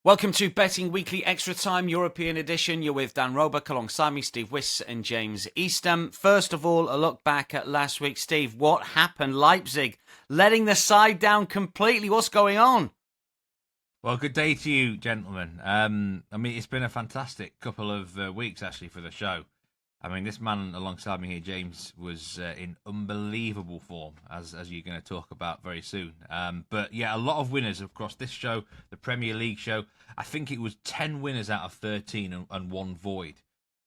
Welcome to Betting Weekly Extra Time European Edition. You're with Dan Roebuck alongside me, Steve Wyss and James Eastham. First of all, a look back at last week. Steve, what happened? Leipzig letting the side down completely. What's going on? Well, good day to you, gentlemen. It's been a fantastic couple of weeks, actually, for the show. This man alongside me here, James, was in unbelievable form, as you're going to talk about very soon. But yeah, a lot of winners across this show, the Premier League show. I think it was 10 winners out of 13 and one void,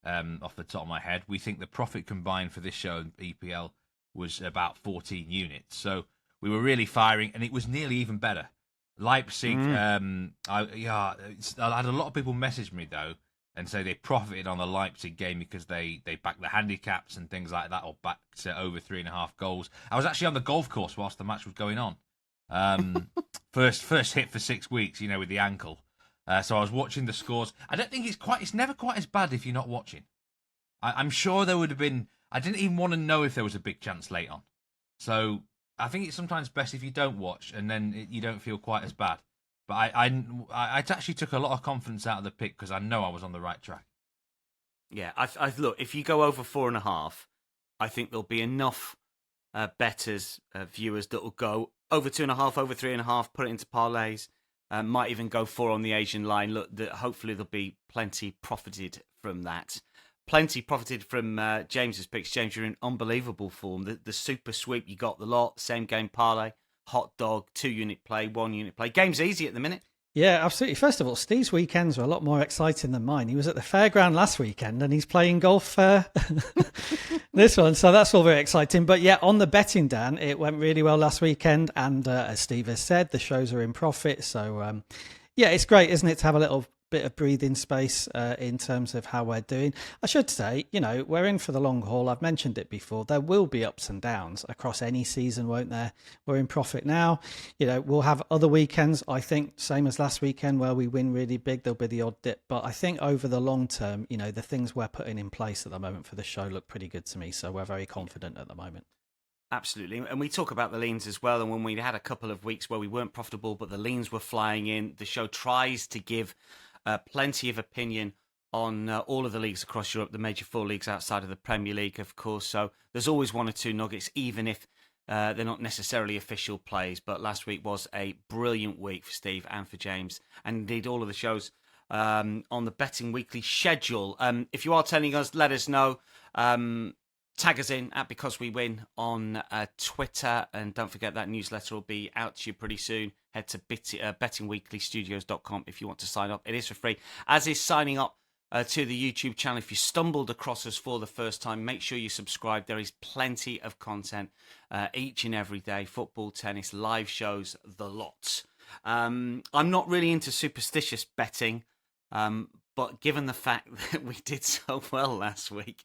off the top of my head. We think the profit combined for this show and EPL was about 14 units. So we were really firing, and it was nearly even better. Leipzig, I had a lot of people message me, though, and say they profited on the Leipzig game because they backed the handicaps and things like that, or backed over 3.5 goals. I was actually on the golf course whilst the match was going on. First hit for 6 weeks, with the ankle. So I was watching the scores. I don't think it's never quite as bad if you're not watching. I'm sure there would have been, I didn't even want to know if there was a big chance late on. So I think it's sometimes best if you don't watch, and then you don't feel quite as bad. But I actually took a lot of confidence out of the pick because I know I was on the right track. Yeah, I look, if you go over 4.5, I think there'll be enough bettors, viewers that will go over 2.5, over 3.5, put it into parlays. Might even go 4 on the Asian line. Look, hopefully there'll be plenty profited from that. Plenty profited from James's picks. James, you're in unbelievable form. The super sweep, you got the lot. Same game parlay. Hot dog, 2-unit play, 1-unit play. Game's easy at the minute. Yeah, absolutely. First of all, Steve's weekends are a lot more exciting than mine. He was at the fairground last weekend and he's playing golf this one. So that's all very exciting. But yeah, on the betting, Dan, it went really well last weekend. And as Steve has said, the shows are in profit. So yeah, it's great, isn't it, to have a little bit of breathing space in terms of how we're doing. I should say, we're in for the long haul. I've mentioned it before. There will be ups and downs across any season, won't there? We're in profit now. We'll have other weekends, I think, same as last weekend, where we win really big. There'll be the odd dip. But I think over the long term, the things we're putting in place at the moment for the show look pretty good to me. So we're very confident at the moment. Absolutely. And we talk about the leans as well. And when we had a couple of weeks where we weren't profitable, but the leans were flying in, the show tries to give plenty of opinion on all of the leagues across Europe, the major 4 leagues outside of the Premier League, of course. So there's always 1 or 2 nuggets, even if they're not necessarily official plays. But last week was a brilliant week for Steve and for James, and indeed all of the shows on the Betting Weekly schedule. If you are telling us, let us know. Tag us in at Because We Win on Twitter. And don't forget that newsletter will be out to you pretty soon. Head to bettingweeklystudios.com if you want to sign up. It is for free, as is signing up to the YouTube channel. If you stumbled across us for the first time, make sure you subscribe. There is plenty of content each and every day. Football, tennis, live shows, the lot. I'm not really into superstitious betting. But given the fact that we did so well last week,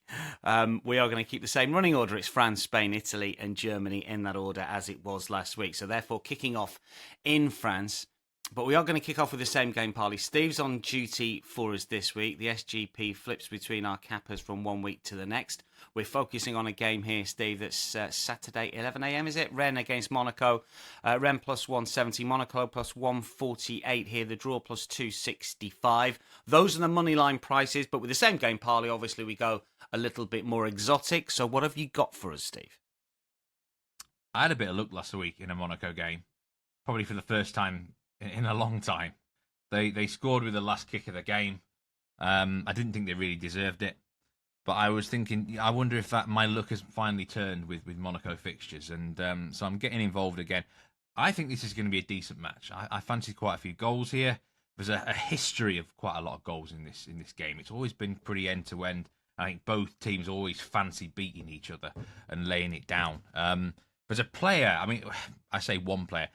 we are going to keep the same running order. It's France, Spain, Italy, and Germany in that order as it was last week. So therefore, kicking off in France. But we are going to kick off with the same game parlay. Steve's on duty for us this week. The SGP flips between our cappers from one week to the next. We're focusing on a game here, Steve, that's Saturday, 11 a.m., is it? Rennes against Monaco. Rennes plus 170, Monaco plus 148 here. The draw plus 265. Those are the money line prices, but with the same game parlay, obviously, we go a little bit more exotic. So what have you got for us, Steve? I had a bit of luck last week in a Monaco game, probably for the first time in a long time. They scored with the last kick of the game. I didn't think they really deserved it. But I was thinking, I wonder if my luck has finally turned with Monaco fixtures. And so I'm getting involved again. I think this is going to be a decent match. I fancy quite a few goals here. There's a history of quite a lot of goals in this game. It's always been pretty end-to-end. I think both teams always fancy beating each other and laying it down. There's a player, I say one player.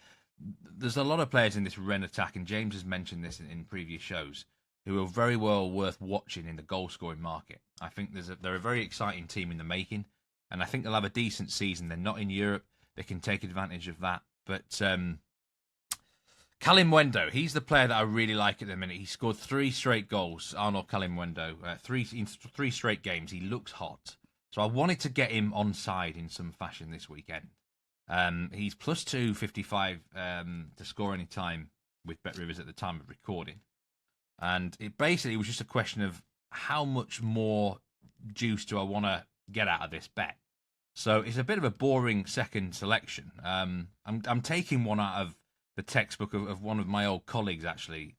There's a lot of players in this Rennes attack, and James has mentioned this in previous shows, who are very well worth watching in the goal-scoring market. I think they're a very exciting team in the making, and I think they'll have a decent season. They're not in Europe. They can take advantage of that. But Kalimwendo, he's the player that I really like at the minute. He scored 3 straight goals, Arnaud Kalimwendo, in 3 straight games. He looks hot. So I wanted to get him on side in some fashion this weekend. He's plus 255 to score any time with Bet Rivers at the time of recording. And it basically was just a question of how much more juice do I want to get out of this bet. So it's a bit of a boring second selection. I'm taking one out of the textbook of one of my old colleagues, actually,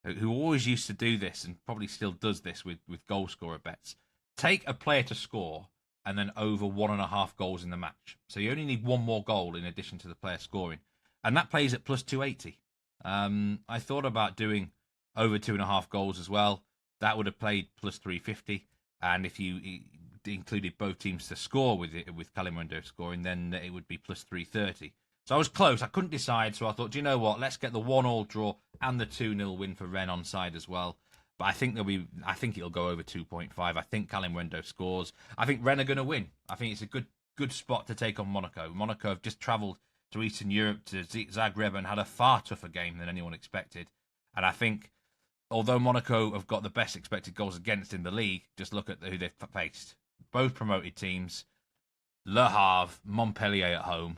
who always used to do this and probably still does this with goal scorer bets. Take a player to score and then over 1.5 goals in the match. So you only need one more goal in addition to the player scoring. And that plays at plus 280. I thought about doing over 2.5 goals as well. That would have played plus 350. And if you included both teams to score with Kalimwendo scoring, then it would be plus 330. So I was close. I couldn't decide. So I thought, do you know what? Let's get the 1-1 draw and the 2-0 win for Rennes on side as well. But I think it'll go over 2.5. I think Kalimwendo scores. I think Rennes are going to win. I think it's a good spot to take on Monaco. Monaco have just travelled to Eastern Europe, to Zagreb, and had a far tougher game than anyone expected. And I think, although Monaco have got the best expected goals against in the league, just look at who they've faced. Both promoted teams, Le Havre, Montpellier at home.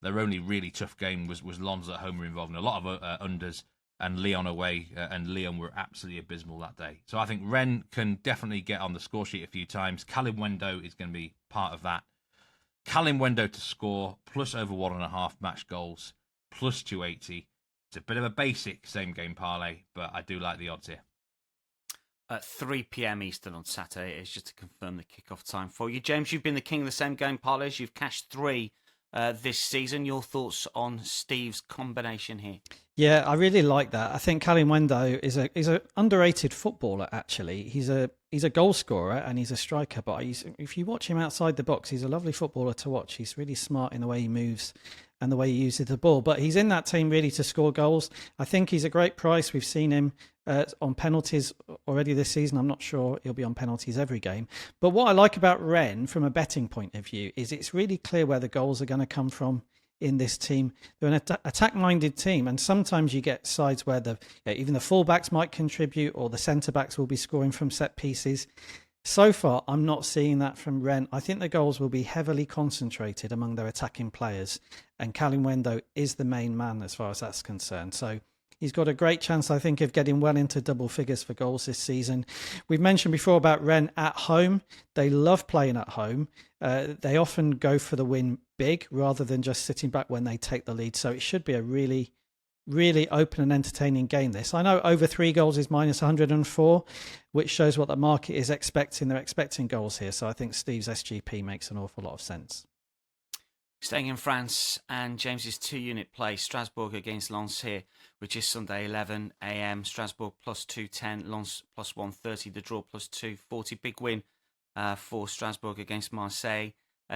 Their only really tough game was Lens at home, were involved in a lot of unders, and Lyon away, and Lyon were absolutely abysmal that day. So I think Rennes can definitely get on the score sheet a few times. Kalimwendo is going to be part of that. Kalimwendo to score, plus over 1.5 match goals, plus 280. It's a bit of a basic same game parlay, but I do like the odds here. At 3 p.m. Eastern on Saturday, it's just to confirm the kickoff time for you. James, you've been the king of the same game parlays. You've cashed 3 this season. Your thoughts on Steve's combination here? Yeah, I really like that. I think Kalimwendo is a underrated footballer. Actually, he's a goal scorer and he's a striker. But if you watch him outside the box, he's a lovely footballer to watch. He's really smart in the way he moves and the way he uses the ball. But he's in that team really to score goals. I think he's a great price. We've seen him on penalties already this season. I'm not sure he'll be on penalties every game. But what I like about Rennes from a betting point of view is it's really clear where the goals are going to come from in this team. They're an attack-minded team, and sometimes you get sides where even the fullbacks might contribute or the centre-backs will be scoring from set pieces. So far, I'm not seeing that from Rennes. I think the goals will be heavily concentrated among their attacking players, and Kalimwendo is the main man as far as that's concerned. So he's got a great chance, I think, of getting well into double figures for goals this season. We've mentioned before about Rennes at home. They love playing at home. They often go for the win big rather than just sitting back when they take the lead. So it should be a really, really open and entertaining game, this. I know over 3 goals is minus 104, which shows what the market is expecting. They're expecting goals here. So I think Steve's SGP makes an awful lot of sense. Staying in France, and James's 2-unit play, Strasbourg against Lens here, which is Sunday 11 a.m. Strasbourg plus 210, Lens plus 130, the draw plus 240. Big win for Strasbourg against Marseille.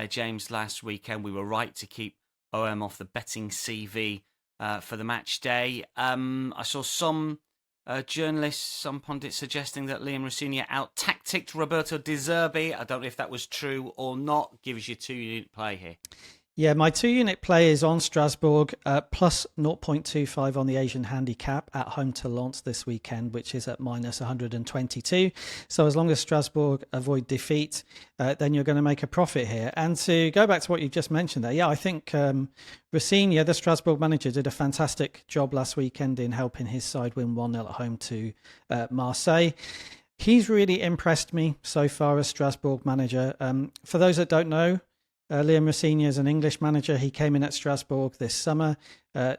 James, last weekend we were right to keep OM off the betting CV for the match day. I saw some journalists, some pundits suggesting that Liam Rossigna out-tacticked Roberto De Zerbi. I don't know if that was true or not. Give us your 2-unit play here. Yeah, my 2-unit play is on Strasbourg, plus 0.25 on the Asian handicap at home to Lens this weekend, which is at minus 122. So as long as Strasbourg avoid defeat, then you're going to make a profit here. And to go back to what you just mentioned there, yeah, I think Rossigna, the Strasbourg manager, did a fantastic job last weekend in helping his side win 1-0 at home to Marseille. He's really impressed me so far as Strasbourg manager. For those that don't know, Liam Rossigna is an English manager. He came in at Strasbourg this summer.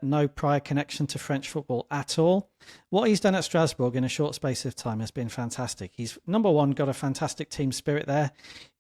No prior connection to French football at all. What he's done at Strasbourg in a short space of time has been fantastic. He's, number one, got a fantastic team spirit there.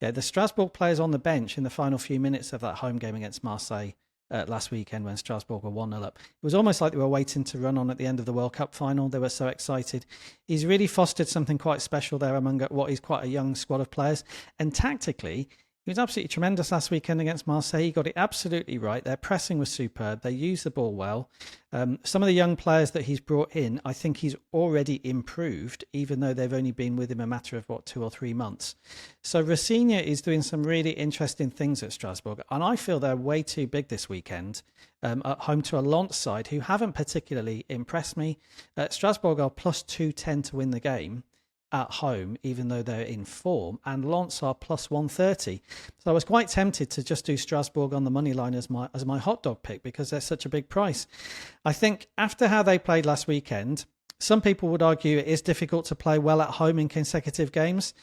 Yeah, the Strasbourg players on the bench in the final few minutes of that home game against Marseille last weekend when Strasbourg were 1-0 up. It was almost like they were waiting to run on at the end of the World Cup final. They were so excited. He's really fostered something quite special there among what is quite a young squad of players. And tactically, he was absolutely tremendous last weekend against Marseille. He got it absolutely right. Their pressing was superb. They used the ball well. Some of the young players that he's brought in, I think he's already improved, even though they've only been with him a matter of, 2 or 3 months. So Rossigna is doing some really interesting things at Strasbourg. And I feel they're way too big this weekend at home to a Lens side who haven't particularly impressed me. Strasbourg are plus 210 to win the game at home, even though they're in form, and Lens are plus 130. So I was quite tempted to just do Strasbourg on the money line as my hot dog pick because they're such a big price. I think after how they played last weekend, Some people would argue it is difficult to play well at home in consecutive games.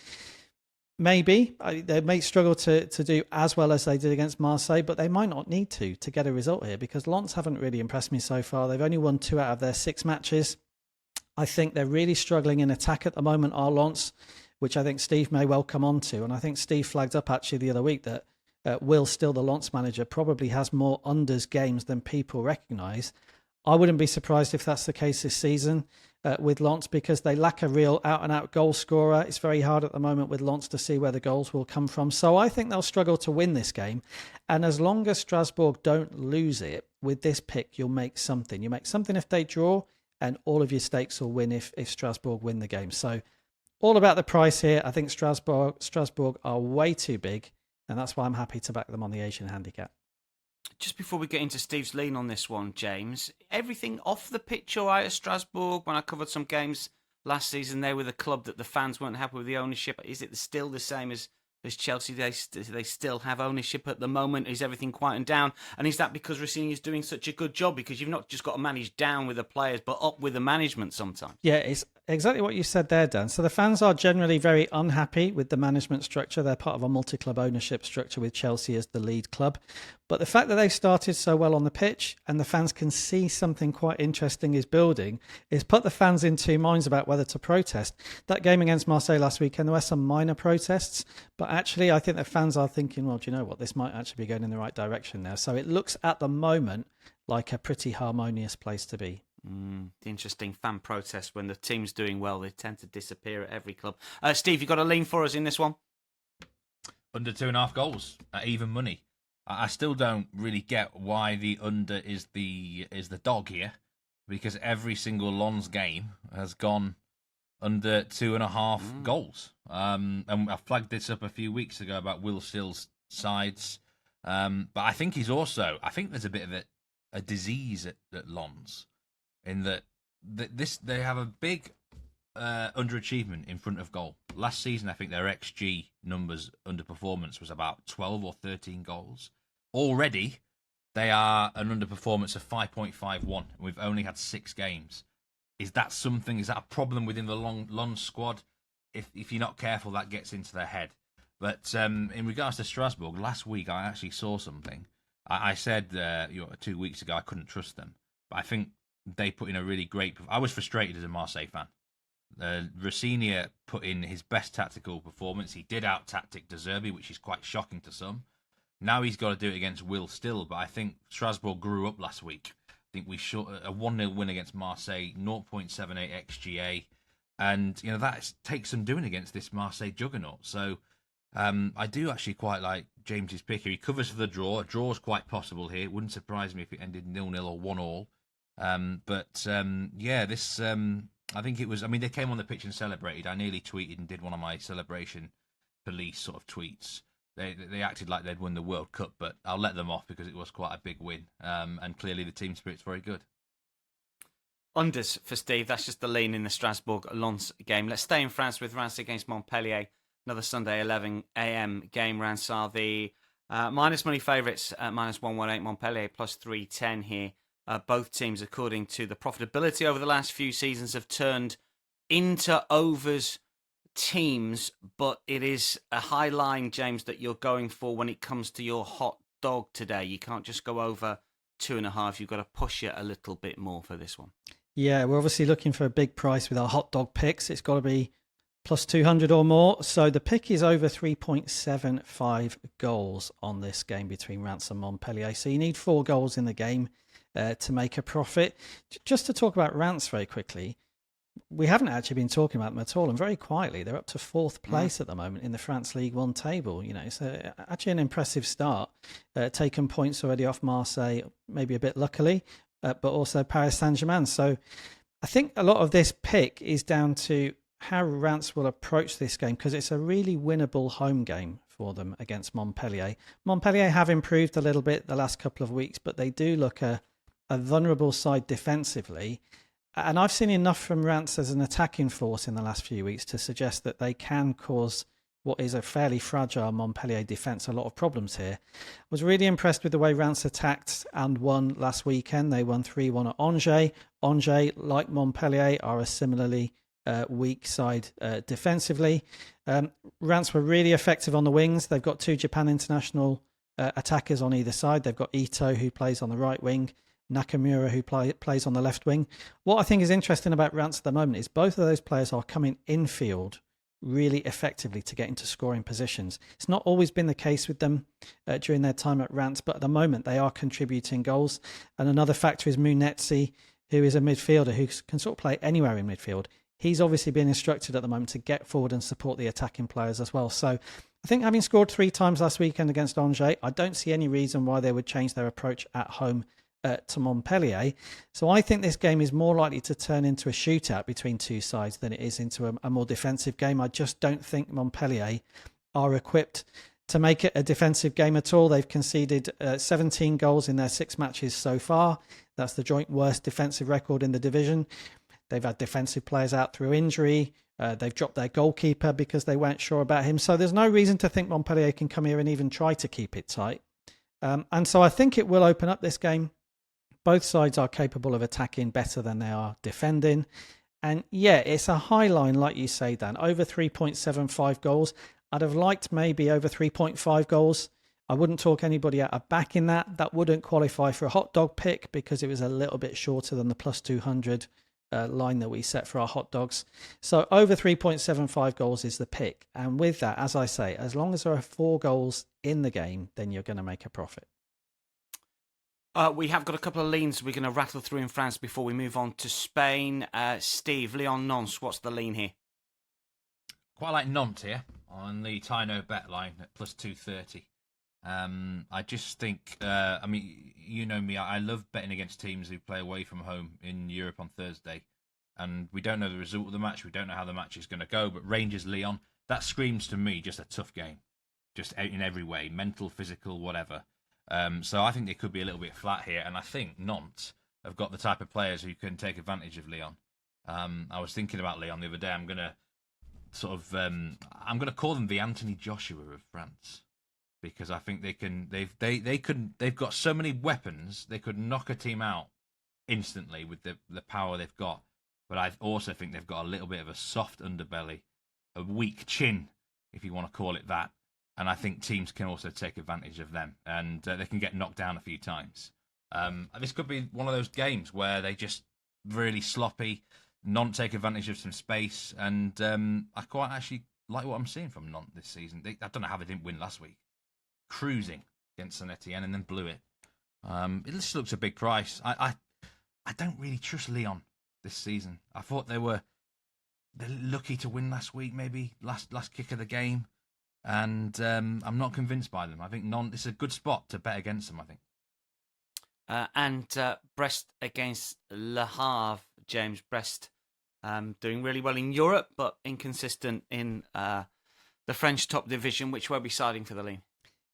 Maybe they may struggle to do as well as they did against Marseille, but they might not need to get a result here, because Lens haven't really impressed me so far. They've only won 2 out of their 6 matches. I think they're really struggling in attack at the moment, are Lens, which I think Steve may well come on to. And I think Steve flagged up actually the other week that Will Still, the Lens manager, probably has more unders games than people recognise. I wouldn't be surprised if that's the case this season with Lens, because they lack a real out-and-out goal scorer. It's very hard at the moment with Lens to see where the goals will come from. So I think they'll struggle to win this game. And as long as Strasbourg don't lose it, with this pick, you'll make something. You make something if they draw, and all of your stakes will win if Strasbourg win the game. So all about the price here. I think Strasbourg are way too big, and that's why I'm happy to back them on the Asian handicap. Just before we get into Steve's lean on this one, James, everything off the pitch all right at Strasbourg? When I covered some games last season, they were the club that the fans weren't happy with the ownership. Is it still the same as Chelsea? They still have ownership at the moment? Is everything quieting down? And is that because Rossini is doing such a good job? Because you've not just got to manage down with the players, but up with the management sometimes. Yeah, it's exactly what you said there, Dan. So the fans are generally very unhappy with the management structure. They're part of a multi-club ownership structure with Chelsea as the lead club. But the fact that they've started so well on the pitch and the fans can see something quite interesting is building is put the fans in 2 minds about whether to protest. That game against Marseille last weekend, there were some minor protests, but actually I think the fans are thinking, well, do you know what? This might actually be going in the right direction now. So it looks at the moment like a pretty harmonious place to be. The interesting fan protests when the team's doing well, they tend to disappear at every club. Steve, you got a lean for us in this one? Under 2.5 goals at even money. I still don't really get why the under is the dog here, because every single Lens game has gone under 2.5 goals. And I flagged this up a few weeks ago about Will Still's sides. But I think there's a bit of a disease at Lens, in that they have a big underachievement in front of goal. Last season, I think their XG numbers underperformance was about 12 or 13 goals. Already, they are an underperformance of 5.51. We've only had 6 games. Is that something? Is that a problem within the Lens squad? If you're not careful, that gets into their head. But in regards to Strasbourg, last week I actually saw something. I said 2 weeks ago I couldn't trust them, but I think they put in a really great. I was frustrated as a Marseille fan. Rossini put in his best tactical performance. He did out-tactic De Zerbi, which is quite shocking to some. Now he's got to do it against Will Still, but I think Strasbourg grew up last week. I think we shot a 1-0 win against Marseille, 0.78 XGA, and that takes some doing against this Marseille juggernaut. So I do actually quite like James's pick here. He covers for the draw. A draw is quite possible here. It wouldn't surprise me if it ended 0-0 or 1-1. I think it was. I mean, they came on the pitch and celebrated. I nearly tweeted and did one of my celebration police sort of tweets. They acted like they'd won the World Cup, but I'll let them off because it was quite a big win. And clearly the team spirit's very good. Unders for Steve. That's just the lean in the Strasbourg-Lens game. Let's stay in France with Reims against Montpellier. Another Sunday 11 a.m. game. Reims are the minus money favourites at minus 118. Montpellier plus 310 here. Both teams, according to the profitability over the last few seasons, have turned into overs teams, but it is a high line, James, that you're going for when it comes to your hot dog today. You can't just go over 2.5. You've got to push it a little bit more for this one. Yeah, we're obviously looking for a big price with our hot dog picks. It's got to be plus 200 or more. So the pick is over 3.75 goals on this game between Reims and Montpellier. So you need 4 goals in the game to make a profit. Just to talk about Reims very quickly, we haven't actually been talking about them at all, and very quietly they're up to 4th place at the moment in the France Ligue 1 table. So actually an impressive start. Taken points already off Marseille, maybe a bit luckily, but also Paris Saint-Germain. So I think a lot of this pick is down to how Reims will approach this game, because it's a really winnable home game for them against Montpellier. Montpellier have improved a little bit the last couple of weeks, but they do look a vulnerable side defensively. And I've seen enough from Reims as an attacking force in the last few weeks to suggest that they can cause what is a fairly fragile Montpellier defence a lot of problems here. Was really impressed with the way Reims attacked and won last weekend. They won 3-1 at Angers. Angers, like Montpellier, are a similarly weak side defensively. Reims were really effective on the wings. They've got 2 Japan international attackers on either side. They've got Ito, who plays on the right wing, Nakamura, who plays on the left wing. What I think is interesting about Reims at the moment is both of those players are coming infield really effectively to get into scoring positions. It's not always been the case with them during their time at Reims, but at the moment they are contributing goals. And another factor is Munetsi, who is a midfielder who can sort of play anywhere in midfield. He's obviously being instructed at the moment to get forward and support the attacking players as well. So I think having scored 3 times last weekend against Angers, I don't see any reason why they would change their approach at home to Montpellier. So I think this game is more likely to turn into a shootout between two sides than it is into a more defensive game. I just don't think Montpellier are equipped to make it a defensive game at all. They've conceded 17 goals in their 6 matches so far. That's the joint worst defensive record in the division. They've had defensive players out through injury. They've dropped their goalkeeper because they weren't sure about him. So there's no reason to think Montpellier can come here and even try to keep it tight. And so I think it will open up this game. Both sides are capable of attacking better than they are defending. And yeah, it's a high line, like you say, Dan. Over 3.75 goals. I'd have liked maybe over 3.5 goals. I wouldn't talk anybody out of backing that. That wouldn't qualify for a hot dog pick because it was a little bit shorter than the plus 200 line that we set for our hot dogs. So over 3.75 goals is the pick. And with that, as I say, as long as there are 4 goals in the game, then you're going to make a profit. We have got a couple of leans we're going to rattle through in France before we move on to Spain. Steve, Lyon-Nantes, what's the lean here? Quite like Nantes here on the Tino bet line at plus 230. I just think, I mean, you know me, I love betting against teams who play away from home in Europe on Thursday. And we don't know the result of the match. We don't know how the match is going to go. But Rangers-Lyon, that screams to me just a tough game. Just in every way, mental, physical, whatever. So I think they could be a little bit flat here. And I think Nantes have got the type of players who can take advantage of Lyon. I was thinking about Lyon the other day. I'm going to call them the Anthony Joshua of France. Because I think they can, they've got so many weapons, they could knock a team out instantly with the power they've got. But I also think they've got a little bit of a soft underbelly, a weak chin, if you want to call it that. And I think teams can also take advantage of them, and they can get knocked down a few times. This could be one of those games where they just really sloppy, Nantes take advantage of some space, and I quite actually like what I'm seeing from Nantes this season. I don't know how they didn't win last week. Cruising against Saint Etienne and then blew it. It just looks a big price. I don't really trust Lyon this season. I thought they're lucky to win last week, maybe last kick of the game, and I'm not convinced by them. I think Nantes is a good spot to bet against them. I think. And Brest against Le Havre, James. Brest doing really well in Europe, but inconsistent in the French top division. Which way are we siding for the lean?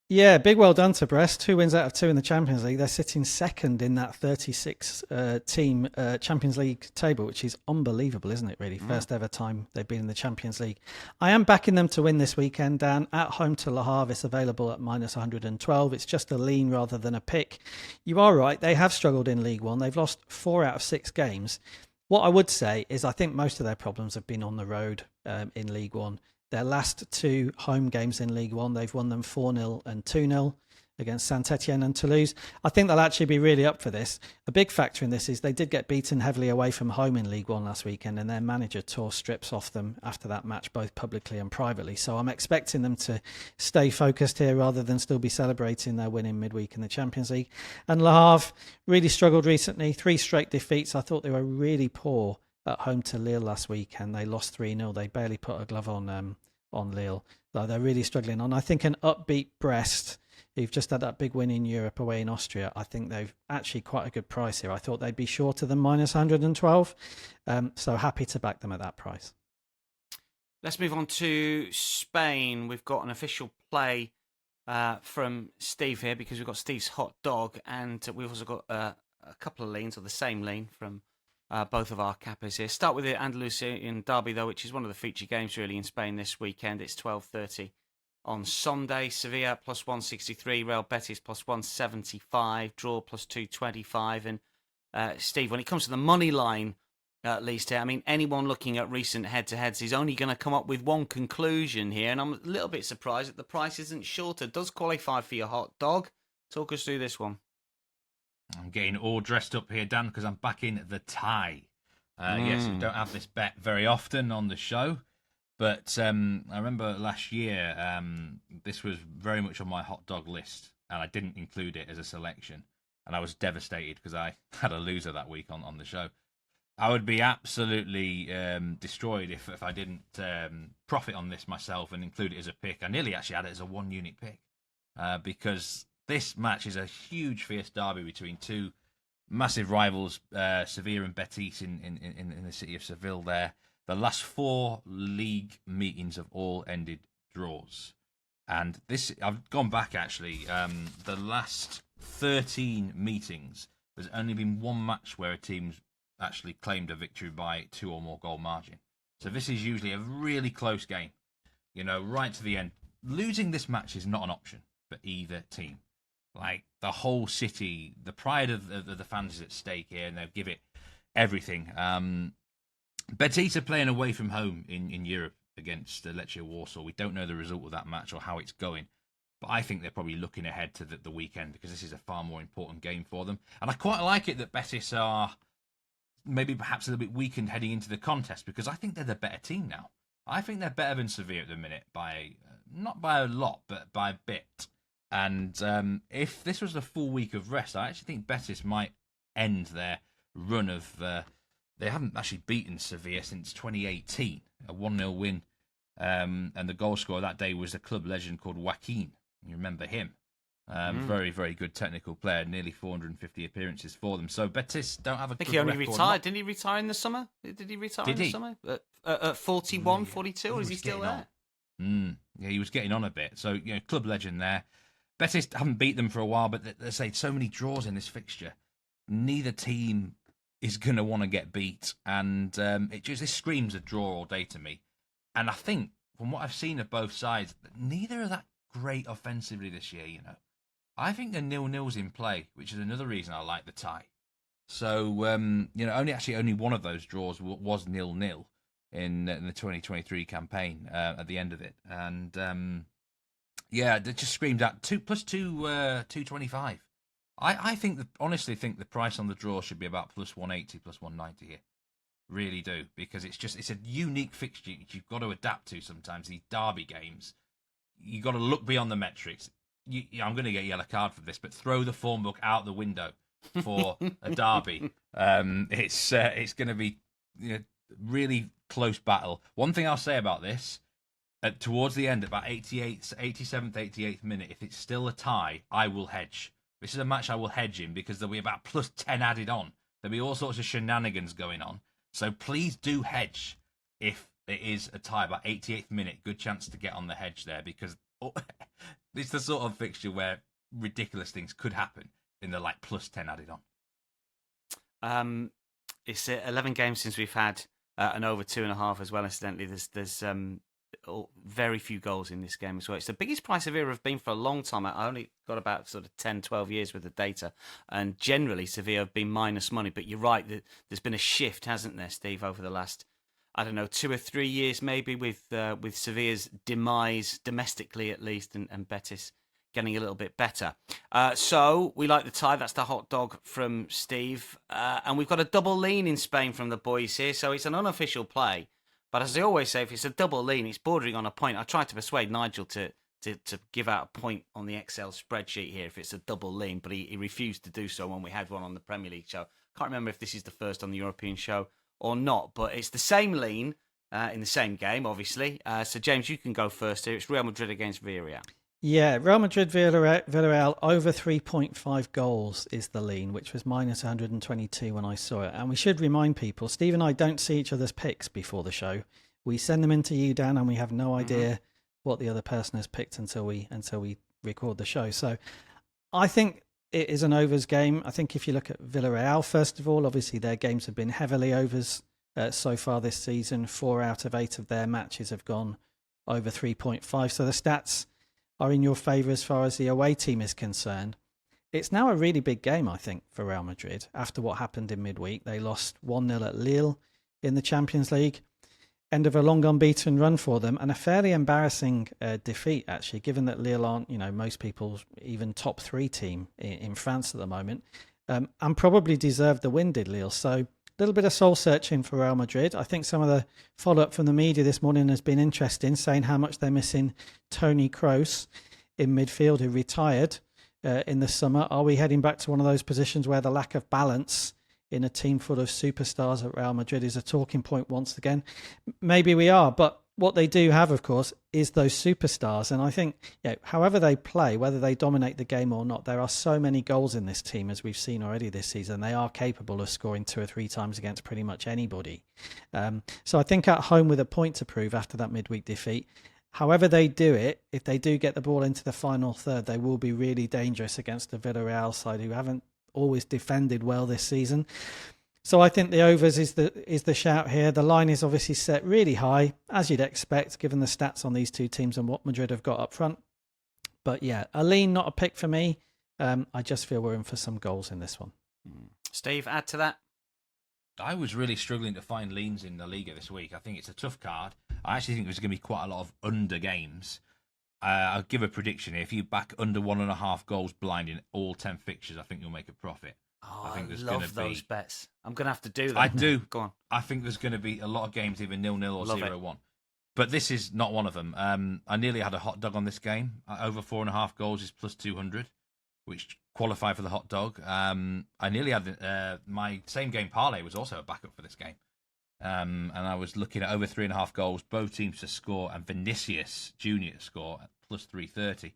Yeah, big well done to Brest. 2 wins out of 2 in the Champions League. They're sitting second in that 36-team Champions League table, which is unbelievable, isn't it, really? First ever time they've been in the Champions League. I am backing them to win this weekend, Dan. At home to Le Havre, it's available at minus 112. It's just a lean rather than a pick. You are right. They have struggled in League One. They've lost 4 out of 6 games. What I would say is I think most of their problems have been on the road in League One. Their last 2 home games in League One, they've won them 4-0 and 2-0 against Saint Etienne and Toulouse. I think they'll actually be really up for this. A big factor in this is they did get beaten heavily away from home in League One last weekend, and their manager tore strips off them after that match, both publicly and privately. So I'm expecting them to stay focused here rather than still be celebrating their win in midweek in the Champions League. And Le Havre really struggled recently, 3 straight defeats. I thought they were really poor at home to Lille last week, and they lost 3-0. They barely put a glove on Lille. So they're really struggling. And I think an upbeat Brest, who've just had that big win in Europe away in Austria, I think they've actually quite a good price here. I thought they'd be shorter than minus 112. So happy to back them at that price. Let's move on to Spain. We've got an official play from Steve here because we've got Steve's hot dog, and we've also got a couple of leans, or the same lean, from both of our cappers here. Start with the Andalusian derby, though, which is one of the feature games really in Spain this weekend. It's 12:30 on Sunday. Sevilla plus 163, Real Betis plus 175, draw plus 225. And Steve, when it comes to the money line, at least, I mean, anyone looking at recent head-to-heads is only going to come up with one conclusion here, and I'm a little bit surprised that the price isn't shorter. Does qualify for your hot dog? Talk us through this one. I'm getting all dressed up here, Dan, because I'm backing the tie. Yes, we don't have this bet very often on the show, but I remember last year this was very much on my hot dog list, and I didn't include it as a selection, and I was devastated because I had a loser that week on the show. I would be absolutely destroyed if I didn't profit on this myself and include it as a pick. I nearly actually had it as a one-unit pick because this match is a huge, fierce derby between two massive rivals, Sevilla and Betis in the city of Seville there. The last 4 league meetings have all ended draws. And this, I've gone back actually, the last 13 meetings, there's only been one match where a team's actually claimed a victory by 2 or more goal margin. So this is usually a really close game, right to the end. Losing this match is not an option for either team. Like, the whole city, the pride of the fans is at stake here, and they'll give it everything. Betis are playing away from home in Europe against Lecce Warsaw. We don't know the result of that match or how it's going, but I think they're probably looking ahead to the weekend because this is a far more important game for them. And I quite like it that Betis are maybe perhaps a little bit weakened heading into the contest because I think they're the better team now. I think they're better than Sevilla at the minute by not by a lot, but by a bit. And if this was a full week of rest, I actually think Betis might end their run of... they haven't actually beaten Sevilla since 2018, a 1-0 win. And the goal scorer that day was a club legend called Joaquin. You remember him. Very, very good technical player. Nearly 450 appearances for them. So Betis don't have a good record. I think he only retired. Didn't he retire in the summer? Did he retire in the summer? At 41, 42, or is he still there? Yeah, he was getting on a bit. So, club legend there. Betis haven't beat them for a while, but they say so many draws in this fixture. Neither team is going to want to get beat. And this screams a draw all day to me. And I think, from what I've seen of both sides, neither are that great offensively this year, I think the 0-0's in play, which is another reason I like the tie. So, only one of those draws was 0-0 in the 2023 campaign at the end of it. And, it just screamed out 2 + 2, 225. I honestly think the price on the draw should be about +180, +190 here. Really do, because it's a unique fixture you've got to adapt to sometimes, these derby games. You've got to look beyond the metrics. I'm going to get a yellow card for this, but throw the form book out the window for a derby. It's going to be really close battle. One thing I'll say about this, towards the end, about 87th, 88th minute, if it's still a tie, I will hedge. This is a match I will hedge in because there'll be about +10 added on. There'll be all sorts of shenanigans going on. So please do hedge if it is a tie about 88th minute. Good chance to get on the hedge there because it's the sort of fixture where ridiculous things could happen in the +10 added on. It's 11 games since we've had an over 2.5 as well. Incidentally, there's very few goals in this game as well. It's the biggest price Sevilla have been for a long time. I only got about sort of 10, 12 years worth of data, and generally Sevilla have been minus money. But you're right, there's been a shift, hasn't there, Steve, over the last 2 or 3 years maybe with Sevilla's demise domestically at least, and Betis getting a little bit better. So we like the tie. That's the hot dog from Steve. And we've got a double lean in Spain from the boys here. So it's an unofficial play. But as I always say, if it's a double lean, it's bordering on a point. I tried to persuade Nigel to give out a point on the Excel spreadsheet here if it's a double lean, but he refused to do so when we had one on the Premier League show. Can't remember if this is the first on the European show or not, but it's the same lean in the same game, obviously. So, James, you can go first here. It's Real Madrid against Villarreal. Yeah, Real Madrid Villarreal over 3.5 goals is the lean, which was -122 when I saw it. And we should remind people, Steve and I don't see each other's picks before the show. We send them into you, Dan, and we have no idea what the other person has picked until we record the show. So I think it is an overs game. I think if you look at Villarreal, first of all, obviously their games have been heavily overs so far this season. 4 out of 8 of their matches have gone over 3.5. So the stats are in your favour as far as the away team is concerned. It's now a really big game, I think, for Real Madrid. After what happened in midweek, they lost 1-0 at Lille in the Champions League. End of a long unbeaten run for them, and a fairly embarrassing defeat, actually, given that Lille aren't, most people's even top 3 team in France at the moment, and probably deserved the win, did Lille. So a little bit of soul searching for Real Madrid. I think some of the follow-up from the media this morning has been interesting, saying how much they're missing Toni Kroos in midfield, who retired in the summer. Are we heading back to one of those positions where the lack of balance in a team full of superstars at Real Madrid is a talking point once again? Maybe we are, but what they do have, of course, is those superstars. And I think, however they play, whether they dominate the game or not, there are so many goals in this team, as we've seen already this season. They are capable of scoring 2 or 3 times against pretty much anybody. So I think at home with a point to prove after that midweek defeat, however they do it, if they do get the ball into the final third, they will be really dangerous against the Villarreal side, who haven't always defended well this season. So I think the overs is the shout here. The line is obviously set really high, as you'd expect, given the stats on these two teams and what Madrid have got up front. But yeah, a lean, not a pick for me. I just feel we're in for some goals in this one. Steve, add to that? I was really struggling to find leans in the Liga this week. I think it's a tough card. I actually think there's going to be quite a lot of under games. I'll give a prediction here. If you back under 1.5 goals blind in all 10 fixtures, I think you'll make a profit. I think there's love those bets. I'm going to have to do that. I do. Go on. I think there's going to be a lot of games either 0-0 or Love 0-1. But this is not one of them. I nearly had a hot dog on this game. Over 4.5 goals is plus 200, which qualify for the hot dog. I nearly had my same game parlay was also a backup for this game. And I was looking at over 3.5 goals, both teams to score, and Vinicius Junior to score at plus 330.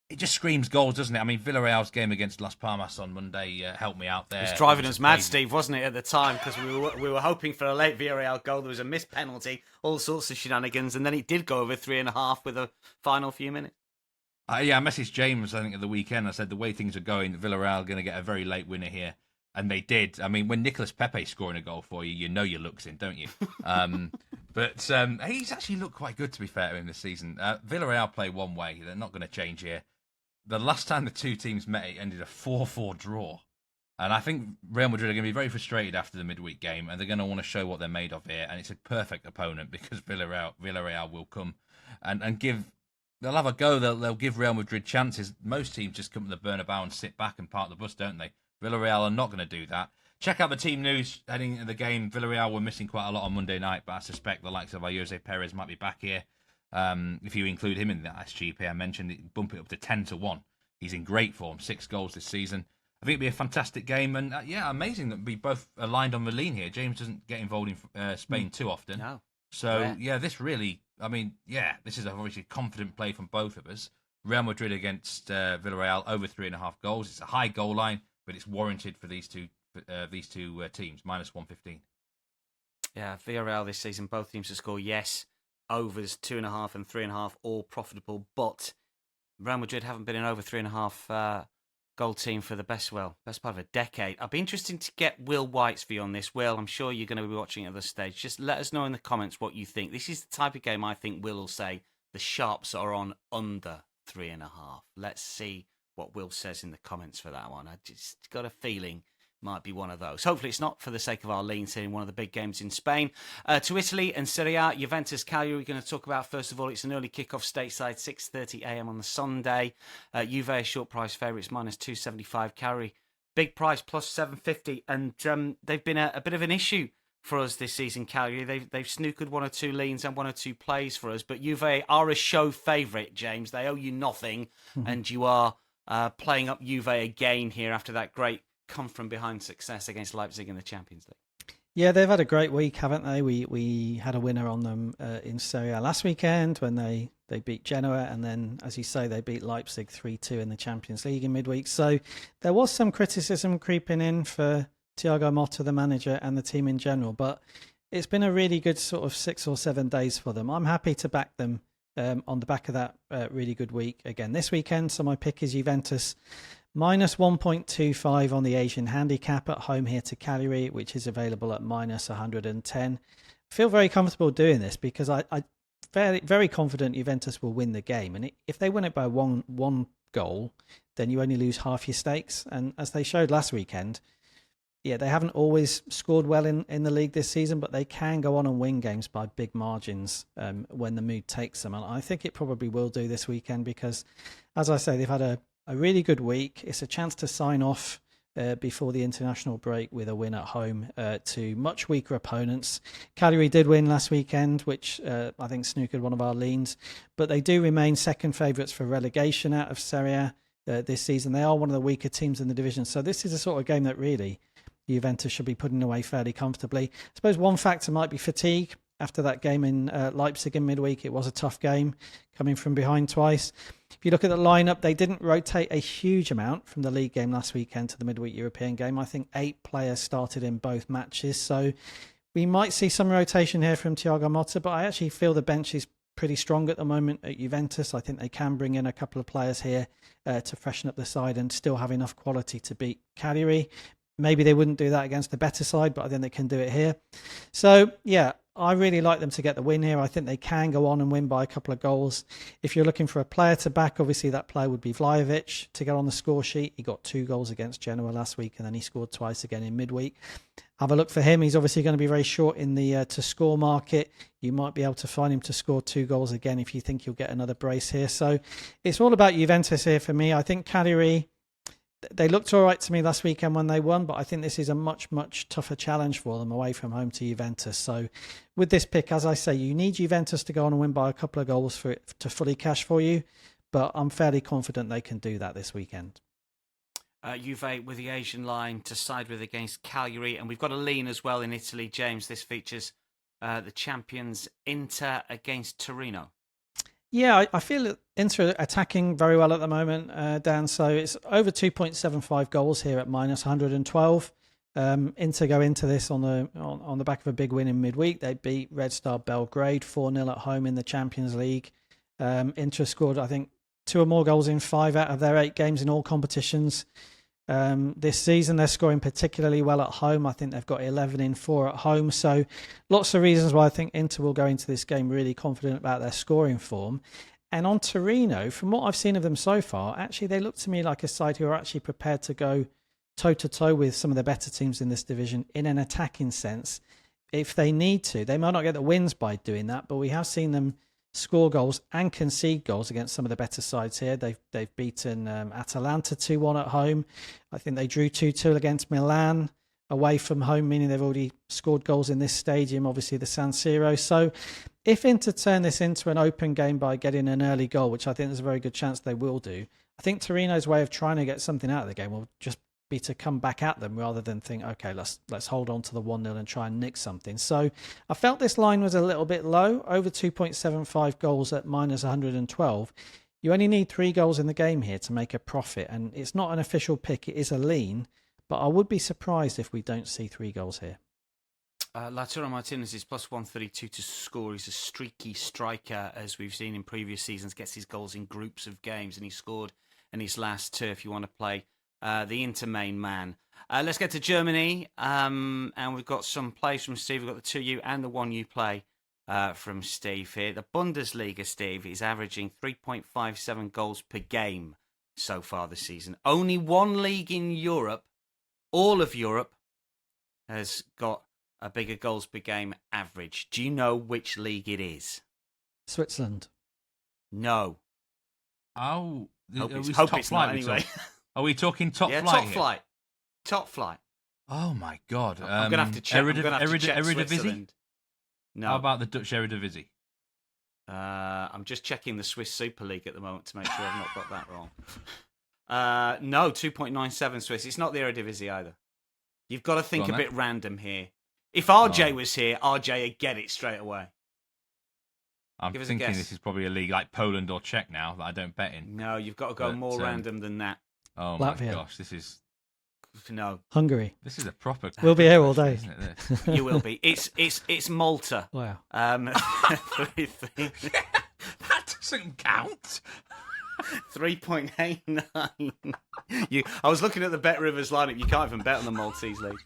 It just screams goals, doesn't it? I mean, Villarreal's game against Las Palmas on Monday helped me out there. It was driving us mad, Steve, wasn't it, at the time? Because we were hoping for a late Villarreal goal. There was a missed penalty, all sorts of shenanigans, and then it did go over 3.5 with a final few minutes. I messaged James, I think, at the weekend. I said, the way things are going, Villarreal are going to get a very late winner here. And they did. I mean, when Nicolas Pepe's scoring a goal for you, you know your luck's in, don't you? But he's actually looked quite good, to be fair to him, this season. Villarreal play one way. They're not going to change here. The last time the two teams met, it ended a 4-4 draw. And I think Real Madrid are going to be very frustrated after the midweek game, and they're going to want to show what they're made of here. And it's a perfect opponent because Villarreal will come and give... They'll have a go. They'll give Real Madrid chances. Most teams just come to the Bernabeu and sit back and park the bus, don't they? Villarreal are not going to do that. Check out the team news heading into the game. Villarreal were missing quite a lot on Monday night, but I suspect the likes of Jose Perez might be back here. If you include him in that SGP I mentioned, bump it up to 10-1. He's in great form, 6 goals this season. I think it'll be a fantastic game, and amazing that we both aligned on the lean here. James doesn't get involved in Spain too often. No. So, this really, this is obviously a confident play from both of us. Real Madrid against Villarreal, over 3.5 goals. It's a high goal line, but it's warranted for these two teams, minus 115. Yeah, Villarreal this season, both teams to score, yes. Overs 2.5 and 3.5, all profitable, but Real Madrid haven't been an over 3.5 goal team for the best part of a decade. I'd be interested to get Will White's view on this. Will, I'm sure you're going to be watching at this stage. Just let us know in the comments what you think. This is the type of game I think Will say the sharps are on under 3.5. Let's see what Will says in the comments for that one. I just got a feeling might be one of those. Hopefully it's not, for the sake of our lean, seeing one of the big games in Spain. To Italy and Serie A, Juventus Cagliari, we're going to talk about. First of all, it's an early kickoff stateside, 6:30 a.m. on the Sunday. Juve, a short price favourites, minus 275. Cagliari, big price, plus 750. And they've been a bit of an issue for us this season, Cagliari. They've snookered 1 or 2 leans and 1 or 2 plays for us. But Juve are a show favourite, James. They owe you nothing. And you are playing up Juve again here after that great come-from-behind success against Leipzig in the Champions League. Yeah, they've had a great week, haven't they? We had a winner on them in Serie A last weekend when they beat Genoa, and then, as you say, they beat Leipzig 3-2 in the Champions League in midweek. So there was some criticism creeping in for Thiago Motta, the manager, and the team in general, but it's been a really good sort of 6 or 7 days for them. I'm happy to back them on the back of that really good week again this weekend. So my pick is Juventus Minus 1.25 on the Asian handicap at home here to Cagliari, which is available at minus 110. I feel very comfortable doing this because I very, very confident Juventus will win the game. And if they win it by one goal, then you only lose half your stakes. And as they showed last weekend, yeah, they haven't always scored well in the league this season, but they can go on and win games by big margins when the mood takes them. And I think it probably will do this weekend because, as I say, they've had a really good week. It's a chance to sign off before the international break with a win at home to much weaker opponents. Cagliari did win last weekend, which I think snookered one of our leans, but they do remain second favourites for relegation out of Serie A this season. They are one of the weaker teams in the division, so this is a sort of game that really Juventus should be putting away fairly comfortably. I suppose one factor might be fatigue. After that game in Leipzig in midweek, it was a tough game, coming from behind twice. If you look at the lineup, they didn't rotate a huge amount from the league game last weekend to the midweek European game. I think 8 players started in both matches. So we might see some rotation here from Thiago Motta, but I actually feel the bench is pretty strong at the moment at Juventus. I think they can bring in a couple of players here to freshen up the side and still have enough quality to beat Cagliari. Maybe they wouldn't do that against the better side, but I think they can do it here. So, yeah, I really like them to get the win here. I think they can go on and win by a couple of goals. If you're looking for a player to back, obviously that player would be Vlahovic to get on the score sheet. He got 2 goals against Genoa last week, and then he scored twice again in midweek. Have a look for him. He's obviously going to be very short in the to-score market. You might be able to find him to score 2 goals again if you think you'll get another brace here. So it's all about Juventus here for me. I think Cagliari, they looked all right to me last weekend when they won, but I think this is a much, much tougher challenge for them away from home to Juventus. So with this pick, as I say, you need Juventus to go on and win by a couple of goals for it to fully cash for you, but I'm fairly confident they can do that this weekend. Juve with the Asian line to side with against Cagliari, and we've got a lean as well in Italy, James. This features the champions Inter against Torino. Yeah, I feel Inter attacking very well at the moment, Dan. So it's over 2.75 goals here at minus 112. Inter go into this on the back of a big win in midweek. They beat Red Star Belgrade 4-0 at home in the Champions League. Inter scored, I think, 2 or more goals in 5 out of their 8 games in all competitions. This season, they're scoring particularly well at home. I think they've got 11 in 4 at home. So lots of reasons why I think Inter will go into this game really confident about their scoring form. And on Torino, from what I've seen of them so far, actually they look to me like a side who are actually prepared to go toe-to-toe with some of the better teams in this division in an attacking sense. If they need to, they might not get the wins by doing that, but we have seen them score goals and concede goals against some of the better sides here. They've beaten Atalanta 2-1 at home. I think they drew 2-2 against Milan away from home, meaning they've already scored goals in this stadium, obviously the San Siro. So if Inter turn this into an open game by getting an early goal, which I think there's a very good chance they will do, I think Torino's way of trying to get something out of the game will just be to come back at them rather than think, okay, let's hold on to the 1-0 and try and nick something. So I felt this line was a little bit low, over 2.75 goals at minus 112. You only need 3 goals in the game here to make a profit, and it's not an official pick, it is a lean, but I would be surprised if we don't see 3 goals here. Lautaro Martinez is plus 132 to score. He's a streaky striker, as we've seen in previous seasons, gets his goals in groups of games, and he scored in his last 2 if you want to play the Inter main man. Let's get to Germany, and we've got some plays from Steve. We've got the 2U and the 1U play from Steve here. The Bundesliga, Steve, is averaging 3.57 goals per game so far this season. Only one league in Europe, all of Europe, has got a bigger goals per game average. Do you know which league it is? Switzerland. No. Oh, hope it's top not flight anyway. Are we talking top yeah, flight? Top here? flight. Top flight. Oh my God! I'm gonna have to check. Eredivisie? Switzerland. No. How about the Dutch Eredivisie? I'm just checking the Swiss Super League at the moment to make sure I've not got that wrong. No, 2.97 Swiss. It's not the Eredivisie either. You've got to think a bit random here. If RJ was here, RJ would get it straight away. I'm thinking this is probably a league like Poland or Czech now that I don't bet in. No, you've got to go more random than that. Oh Latvia. My gosh, this is... No. Hungary. This is a proper... We'll be here all day. Isn't it, this? You will be. It's Malta. Wow. That doesn't count. 3.89. I was looking at the Bet Rivers lineup. You can't even bet on the Maltese league.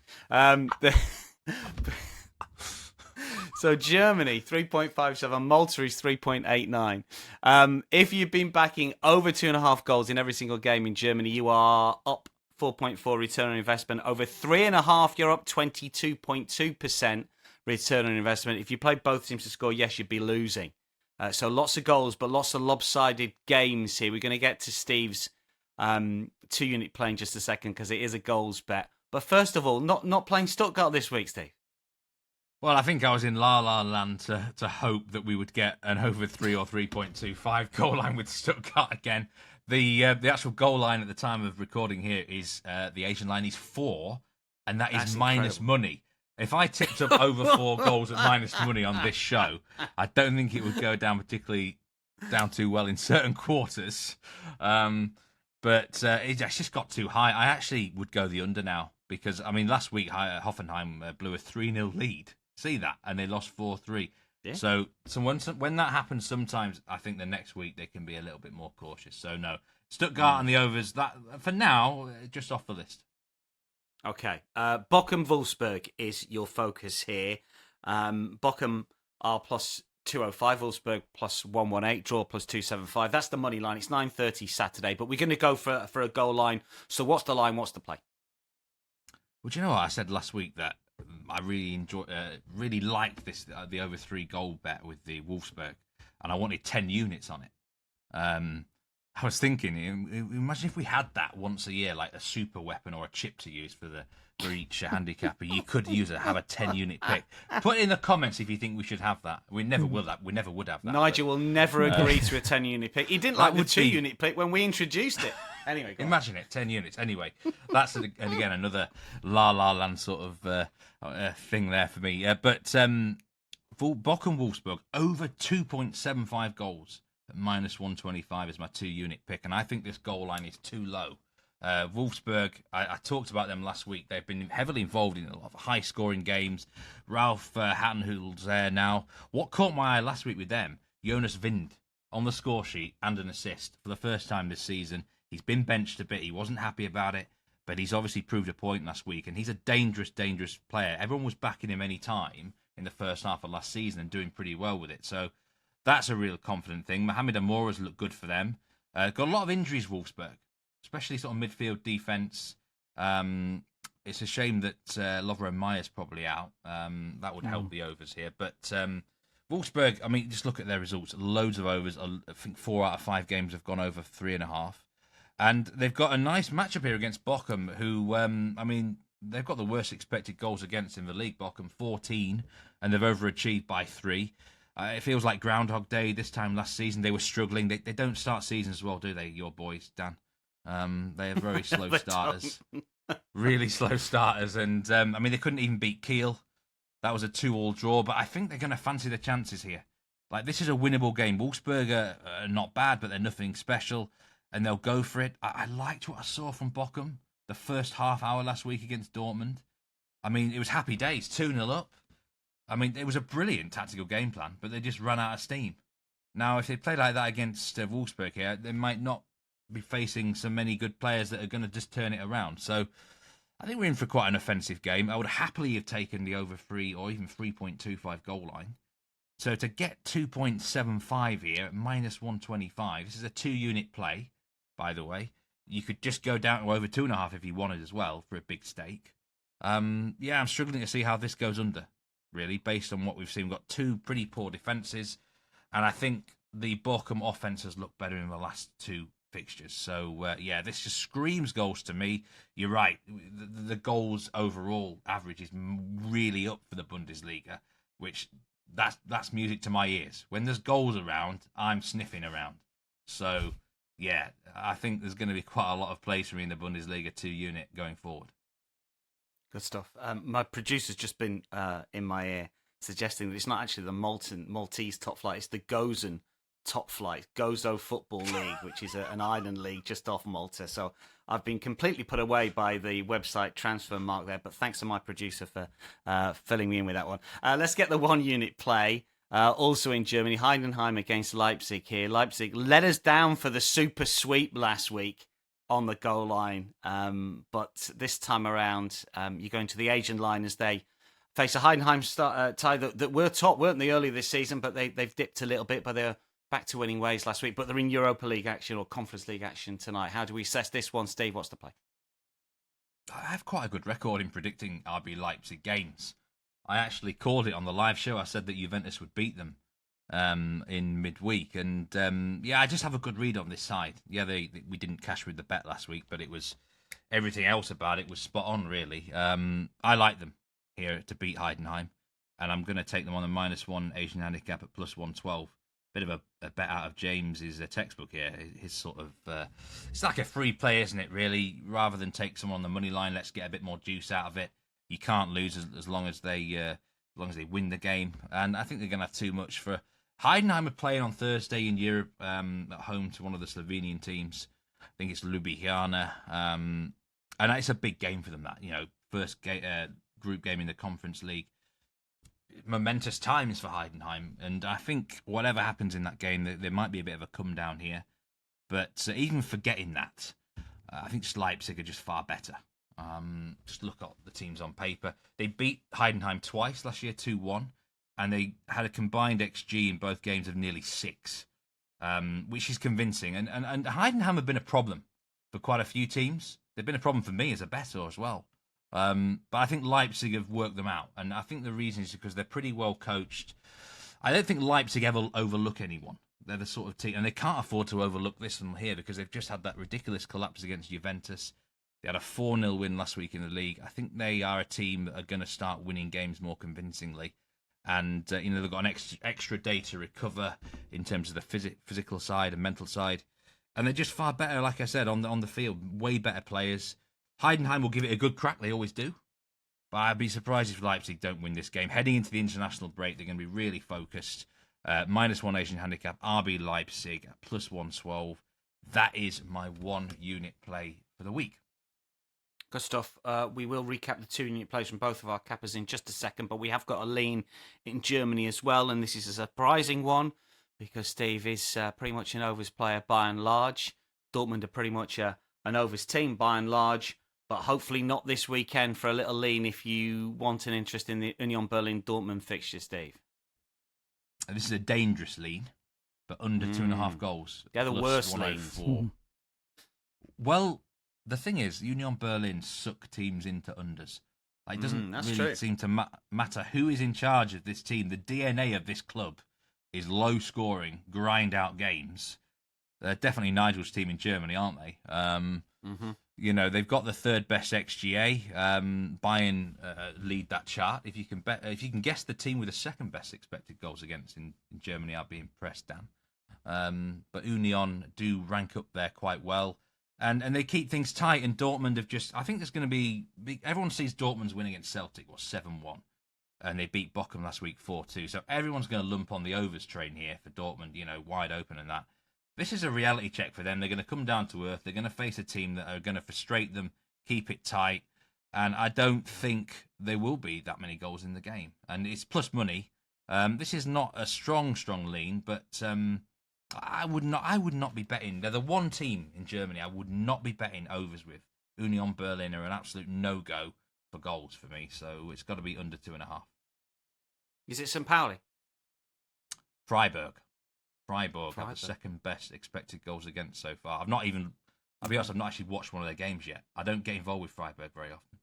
So Germany 3.57, Malta is 3.89. If you've been backing over 2.5 goals in every single game in Germany, you are up 4.4 return on investment. Over 3.5, you're up 22.2% return on investment. If you played both teams to score, yes, you'd be losing. So lots of goals, but lots of lopsided games here. We're going to get to Steve's 2-unit play in just a second because it is a goals bet. But first of all, not playing Stuttgart this week, Steve. Well, I think I was in La La Land to hope that we would get an over 3 or 3.25 goal line with Stuttgart again. The actual goal line at the time of recording here is the Asian line is 4, and that's minus money. If I tipped up over 4 goals at minus money on this show, I don't think it would go down too well in certain quarters. But it's just got too high. I actually would go the under now because, I mean, last week Hoffenheim blew a 3-0 lead. See that? And they lost 4-3. Yeah. So when that happens, sometimes I think the next week they can be a little bit more cautious. So no, Stuttgart and the overs, that for now, just off the list. Okay. Bochum Wolfsburg is your focus here. Bochum are plus 205, Wolfsburg plus 118, draw plus 275. That's the money line. It's 9:30 Saturday, but we're going to go for a goal line. So what's the line? What's the play? Well, do you know what I said last week that I really liked the over 3 goal bet with the Wolfsburg, and I wanted 10 units on it. I was thinking, imagine if we had that once a year, like a super weapon or a chip to use for each handicapper. You could have a 10-unit pick. Put it in the comments if you think we should have that. We never will. We never would have that. Nigel will never agree to a 10-unit pick. He didn't like the 2-unit pick when we introduced it. Anyway, imagine it, 10 units. Anyway, that's and again another La La Land sort of thing there for me. But Bochum Wolfsburg over 2.75 goals at minus 125 is my 2-unit pick, and I think this goal line is too low. Wolfsburg, I talked about them last week. They've been heavily involved in a lot of high-scoring games. Ralph Hasenhüttl's there now. What caught my eye last week with them, Jonas Wind on the score sheet and an assist for the first time this season. He's been benched a bit. He wasn't happy about it, but he's obviously proved a point last week, and he's a dangerous, dangerous player. Everyone was backing him any time in the first half of last season and doing pretty well with it. So that's a real confident thing. Mohamed Amoura's looked good for them. Got a lot of injuries, Wolfsburg, especially sort of midfield defence. It's a shame that Lovro Meyer's probably out. That would help the overs here. But Wolfsburg, I mean, just look at their results. Loads of overs. I think 4 out of 5 games have gone over 3.5. And they've got a nice matchup here against Bochum, who, I mean, they've got the worst expected goals against in the league. Bochum 14, and they've overachieved by 3. It feels like Groundhog Day this time last season. They were struggling. They don't start seasons well, do they, your boys, Dan? They are very slow starters. Really slow starters. And, I mean, they couldn't even beat Kiel. That was a 2-2 draw, but I think they're going to fancy the chances here. Like, this is a winnable game. Wolfsburg are not bad, but they're nothing special, and they'll go for it. I liked what I saw from Bochum the first half hour last week against Dortmund. I mean, it was happy days, 2-0 up. I mean, it was a brilliant tactical game plan, but they just ran out of steam. Now, if they play like that against Wolfsburg here, they might not be facing so many good players that are going to just turn it around. So I think we're in for quite an offensive game. I would happily have taken the over 3 or even 3.25 goal line. So to get 2.75 here at minus 125, this is a 2-unit play, by the way. You could just go down to over 2.5 if you wanted as well for a big stake. I'm struggling to see how this goes under, really, based on what we've seen. We've got 2 pretty poor defences, and I think the Bochum offence has looked better in the last 2 fixtures. So, this just screams goals to me. You're right. The goals overall average is really up for the Bundesliga, which that's music to my ears. When there's goals around, I'm sniffing around. So, yeah, I think there's going to be quite a lot of plays for me in the Bundesliga 2 unit going forward. Good stuff. My producer's just been in my ear suggesting that it's not actually the Maltese top flight, it's the Gozen top flight, Gozo Football League, which is an island league just off Malta. So I've been completely put away by the website transfer mark there, but thanks to my producer for filling me in with that one. Let's get the 1-unit play. Also in Germany, Heidenheim against Leipzig here. Leipzig let us down for the super sweep last week on the goal line. But this time around, you're going to the Asian line as they face a Heidenheim tie that were top, weren't they, earlier this season, but they've dipped a little bit, but they're back to winning ways last week. But they're in Europa League action or Conference League action tonight. How do we assess this one, Steve? What's the play? I have quite a good record in predicting RB Leipzig games. I actually called it on the live show. I said that Juventus would beat them in midweek. And I just have a good read on this side. Yeah, we didn't cash with the bet last week, but it was everything else about it was spot on, really. I like them here to beat Heidenheim, and I'm going to take them on the -1 Asian handicap at +112. Bit of a bet out of James's textbook here. His sort of it's like a free play, isn't it? Really, rather than take someone on the money line, let's get a bit more juice out of it. You can't lose as long as they win the game, and I think they're going to have too much for Heidenheim. Are playing on Thursday in Europe at home to one of the Slovenian teams. I think it's Ljubljana, and it's a big game for them. That first group game in the Conference League. Momentous times for Heidenheim, and I think whatever happens in that game, there might be a bit of a come down here. But even forgetting that, I think just Leipzig are just far better. Just look at the teams on paper. They beat Heidenheim twice last year, 2-1, and they had a combined XG in both games of nearly 6, which is convincing. And Heidenheim have been a problem for quite a few teams. They've been a problem for me as a bettor as well. But I think Leipzig have worked them out, and I think the reason is because they're pretty well coached. I don't think Leipzig ever overlook anyone. They're the sort of team, and they can't afford to overlook this one here because they've just had that ridiculous collapse against Juventus. They had a 4-0 win last week in the league. I think they are a team that are going to start winning games more convincingly, and they've got an extra day to recover in terms of the physical side and mental side, and they're just far better. Like I said, on the field, way better players. Heidenheim will give it a good crack, they always do. But I'd be surprised if Leipzig don't win this game. Heading into the international break, they're going to be really focused. -1 Asian handicap, RB Leipzig at +112. That is my 1 unit play for the week. Good stuff. We will recap the 2 unit plays from both of our cappers in just a second, but we have got a lean in Germany as well, and this is a surprising one because Steve is pretty much an overs player by and large. Dortmund are pretty much an overs team by and large. But hopefully not this weekend for a little lean if you want an interest in the Union Berlin-Dortmund fixture, Steve. And this is a dangerous lean, but under 2.5 goals. They're the worst leans. Well, the thing is, Union Berlin suck teams into unders. It doesn't really seem to matter who is in charge of this team. The DNA of this club is low-scoring, grind-out games. They're definitely Nigel's team in Germany, aren't they? They've got the 3rd best XGA. Bayern lead that chart. If you can guess the team with the 2nd best expected goals against in Germany, I'll be impressed, Dan. But Union do rank up there quite well, and they keep things tight. And Dortmund have I think there's going to be. Everyone sees Dortmund's win against Celtic was 7-1, and they beat Bochum last week 4-2. So everyone's going to lump on the overs train here for Dortmund. Wide open and that. This is a reality check for them. They're going to come down to earth. They're going to face a team that are going to frustrate them, keep it tight, and I don't think there will be that many goals in the game. And it's plus money. This is not a strong lean, but I would not be betting. They're the one team in Germany I would not be betting overs with. Union Berlin are an absolute no-go for goals for me, so it's got to be under 2.5. Is it St. Pauli? Freiburg have the 2nd best expected goals against so far. I'll be honest, I've not actually watched one of their games yet. I don't get involved with Freiburg very often.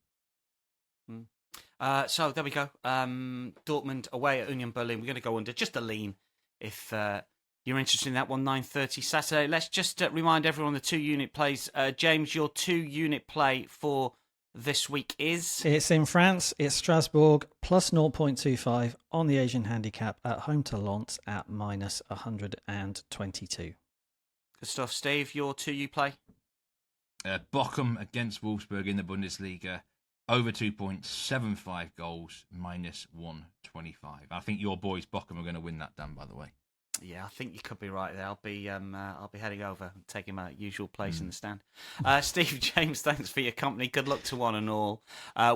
So there we go. Dortmund away at Union Berlin. We're going to go under just a lean if you're interested in that one, 9:30 Saturday. Let's just remind everyone the 2 unit plays. James, your 2 unit play for this week is? It's in France. It's Strasbourg +0.25 on the Asian handicap at home to Lens at -122. Good stuff. Steve, your 2 you play? Bochum against Wolfsburg in the Bundesliga. Over 2.75 goals, -125. I think your boys Bochum are going to win that, Dan, by the way. Yeah, I think you could be right there. I'll be heading over and taking my usual place in the stand. Steve, James, thanks for your company. Good luck to one and all.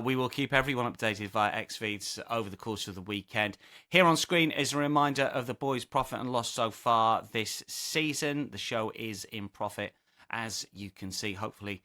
We will keep everyone updated via X feeds over the course of the weekend. Here on screen is a reminder of the boys' profit and loss so far this season. The show is in profit, as you can see. Hopefully,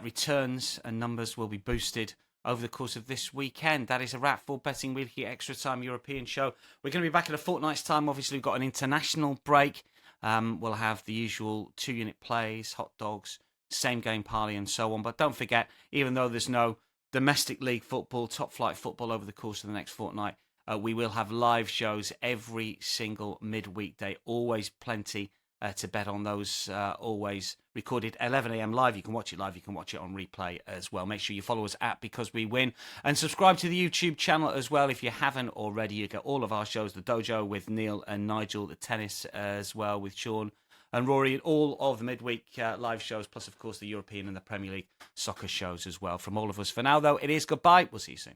returns and numbers will be boosted over the course of this weekend. That is a wrap for Betting Weekly Extra Time European show. We're going to be back in a fortnight's time. Obviously, we've got an international break. We'll have the usual 2-unit plays, hot dogs, same game parlay and so on. But don't forget, even though there's no domestic league football, top flight football over the course of the next fortnight, we will have live shows every single midweek day. Always plenty to bet on those, always recorded 11 a.m. live. You can watch it live. You can watch it on replay as well. Make sure you follow us at Because We Win and subscribe to the YouTube channel as well if you haven't already. You get all of our shows, the Dojo with Neil and Nigel, the tennis as well with Sean and Rory, and all of the midweek live shows, plus, of course, the European and the Premier League soccer shows as well. From all of us for now, though, it is goodbye. We'll see you soon.